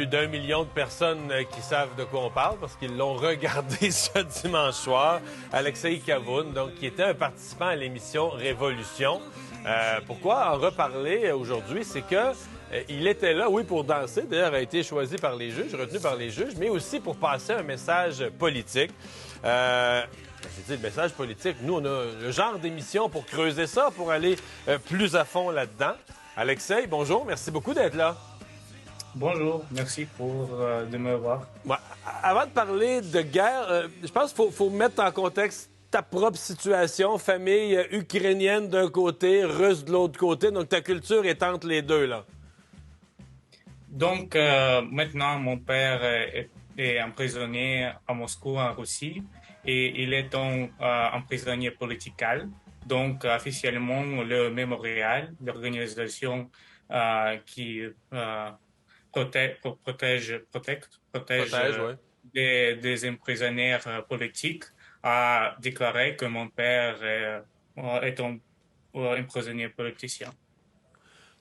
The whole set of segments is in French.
plus d'1 million de personnes qui savent de quoi on parle parce qu'ils l'ont regardé ce dimanche soir. Alexei Kavoun, donc, qui était un participant à l'émission Révolution. Pourquoi en reparler aujourd'hui? C'est que il était là, oui, pour danser. D'ailleurs, a été choisi par les juges, retenu par les juges, mais aussi pour passer un message politique. J'ai dit le message politique. Nous, on a le genre d'émission pour creuser ça, pour aller plus à fond là-dedans. Alexei, bonjour. Merci beaucoup d'être là. Bonjour, merci de me voir. Ouais, avant de parler de guerre, je pense qu'il faut mettre en contexte ta propre situation, famille ukrainienne d'un côté, russe de l'autre côté. Donc, ta culture est entre les deux, là. Donc, maintenant, mon père est un prisonnier à Moscou, en Russie, et il est un prisonnier politique. Donc, officiellement, le Mémorial, l'organisation qui protège Ouais. des prisonniers politiques, a déclaré que mon père est un prisonnier politicien.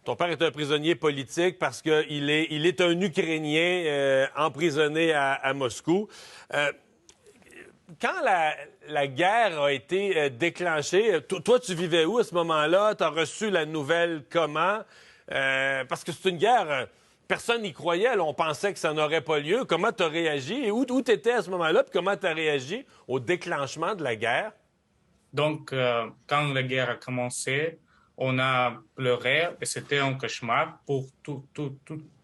Ton père est un prisonnier politique parce qu'il est un Ukrainien emprisonné à Moscou. Quand la guerre a été déclenchée, toi, tu vivais où à ce moment-là? Tu as reçu la nouvelle comment? Parce que c'est une guerre, personne n'y croyait. Là, on pensait que ça n'aurait pas lieu. Comment tu as réagi? Et où tu étais à ce moment-là? Puis comment tu as réagi au déclenchement de la guerre? Donc, quand la guerre a commencé, on a pleuré et c'était un cauchemar pour tous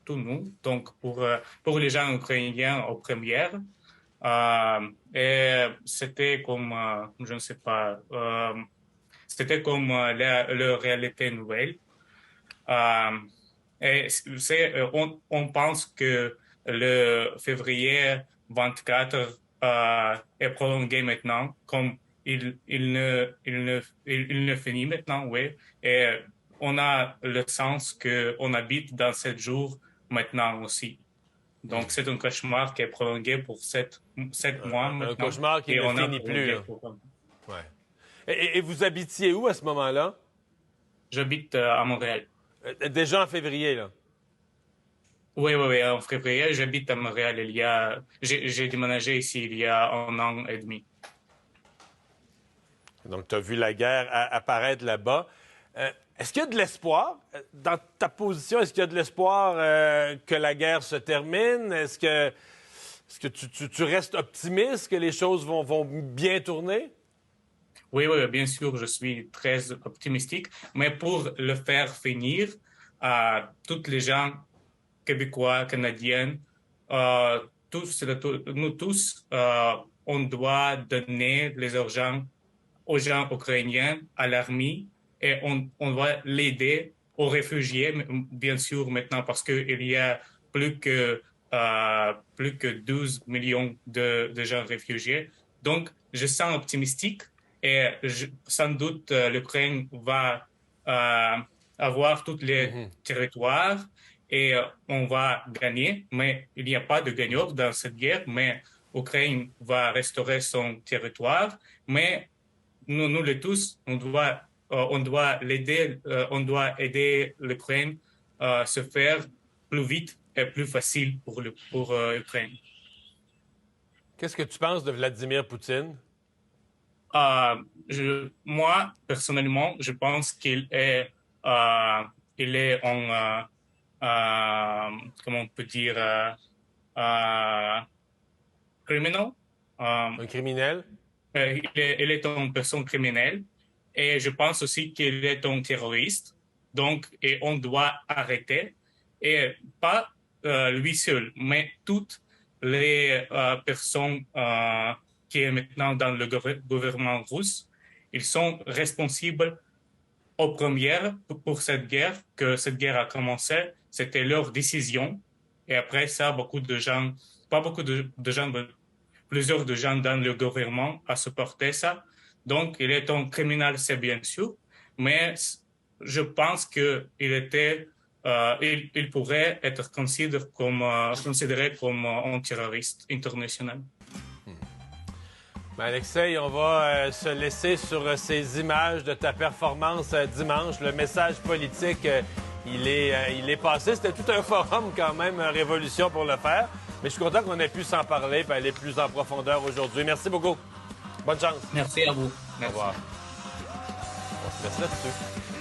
nous, donc pour les gens ukrainiens aux premières. Et c'était comme, je ne sais pas, c'était comme la réalité nouvelle. Et on pense que le février 24 est prolongé maintenant, comme il ne finit maintenant, oui. Et on a le sens qu'on habite dans 7 jours maintenant aussi. Donc, c'est un cauchemar qui est prolongé pour 7 mois maintenant. Un cauchemar qui ne finit plus. Là. Ouais. Et vous habitiez où à ce moment-là? J'habite à Montréal. Déjà en février, là? Oui, en février, j'habite à Montréal. J'ai déménagé ici il y a 1 an et demi. Donc, tu as vu la guerre apparaître là-bas. Est-ce qu'il y a de l'espoir? Dans ta position, est-ce qu'il y a de l'espoir que la guerre se termine? Est-ce que tu restes optimiste que les choses vont bien tourner? Oui, bien sûr, je suis très optimistique. Mais pour le faire finir, tous les gens québécois, canadiens, nous tous, on doit donner les argent aux gens ukrainiens, à l'armée, et on doit l'aider aux réfugiés, bien sûr, maintenant, parce qu'il y a plus que 12 millions de gens réfugiés. Donc, je sens optimistique et sans doute l'Ukraine va avoir tous les territoires et on va gagner, mais il n'y a pas de gagnant dans cette guerre, mais l'Ukraine va restaurer son territoire, mais nous les tous, on doit l'aider, on doit aider l'Ukraine à se faire plus vite et plus facile pour l'Ukraine. Qu'est-ce que tu penses de Vladimir Poutine? Moi, personnellement, je pense qu'il est, comment on peut dire, criminel. Un criminel? Il est une personne criminelle et je pense aussi qu'il est un terroriste. Donc, et on doit arrêter. Et pas lui seul, mais toutes les personnes qui sont maintenant dans le gouvernement russe, ils sont responsables aux premières pour cette guerre, que cette guerre a commencé. C'était leur décision. Et après ça, pas beaucoup de gens, plusieurs de gens dans le gouvernement a supporté ça. Donc, il est un criminel, c'est bien sûr, mais je pense qu'il il pourrait être considéré comme un terroriste international. Alexei, on va se laisser sur ces images de ta performance dimanche, le message politique il est passé. C'était tout un forum quand même, Révolution, pour le faire. Mais je suis content qu'on ait pu s'en parler et aller plus en profondeur aujourd'hui. Merci beaucoup. Bonne chance. Merci à vous. Au revoir. On se laisse là-dessus.